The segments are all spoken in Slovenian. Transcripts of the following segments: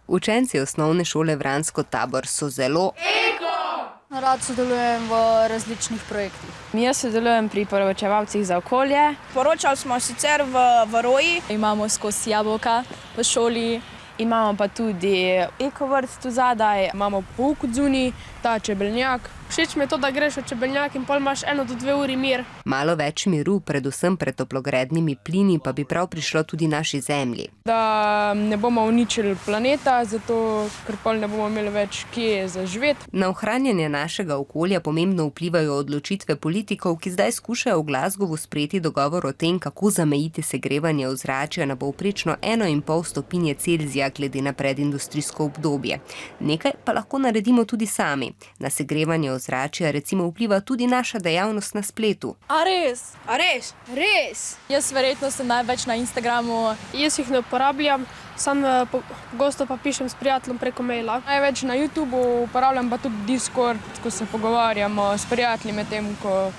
Učenci osnovne šole Vransko Tabor so zelo Rad sodelujem v različnih projektih. Jaz sodelujem pri poročevalcih za okolje. Poročali smo sicer v Roji. Imamo skozi jabolka v šoli. Imamo pa tudi ekovrt tu zadaj. Imamo pouk odzuni, ta čebeljak. Všeč mi je to, da greš v čebeljak in pol imaš 1 do 2 uri mir. Malo več miru, predvsem pred toplogrednimi plini, pa bi prav prišlo tudi naši Zemlji. Da ne bomo uničili planeta, zato ker pol ne bomo imeli več kje za živeti. Na ohranjanje našega okolja pomembno vplivajo odločitve politikov, ki zdaj skušajo v Glasgowu sprejeti dogovor o tem, kako zamejiti segrevanje ozračja na povprečno 1,5 stopinje Celzija glede na predindustrijsko obdobje. Nekaj pa lahko naredimo tudi sami. Na segrevanje ozračja recimo vpliva tudi naša dejavnost na spletu. A res? A res? Res! Jaz verjetno sem največ na Instagramu. Jaz jih ne uporabljam, sam pogosto pa pišem s prijateljem preko maila. Največ na YouTubeu uporabljam pa tudi Discord, ko se pogovarjamo s prijatelji med tem, ko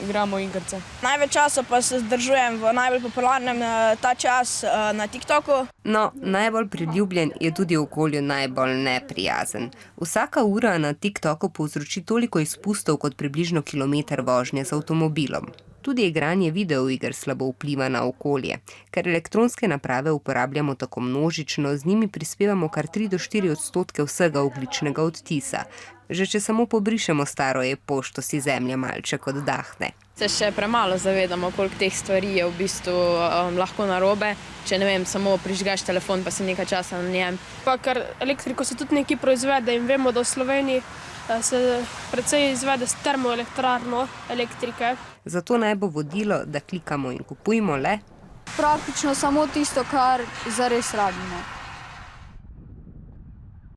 igramo igrice. Največ časa pa se zdržujem v najbolj popularnem ta čas na TikToku. No, najbolj priljubljen je tudi okolju najbolj neprijazen. Vsaka ura na TikToku povzroči toliko izpustov kot približno kilometer vožnje z avtomobilom. Tudi igranje videoiger slabo vpliva na okolje. Ker elektronske naprave uporabljamo tako množično, z njimi prispevamo kar 3 do 4% vsega ogljičnega odtisa. Že če samo pobrišemo staro e-pošto, si Zemlja malček oddahne. Se še premalo zavedamo, koliko teh stvari je v bistvu lahko narobe. Če ne vem, samo prižgaš telefon, pa si nekaj časa na njem. Pa ker elektriko se tudi nekaj proizvede in vemo, da v Sloveniji se precej izvede s termoelektrarno elektrike. Zato naj bo vodilo, da klikamo in kupujmo le Praktično samo tisto, kar zares rabimo.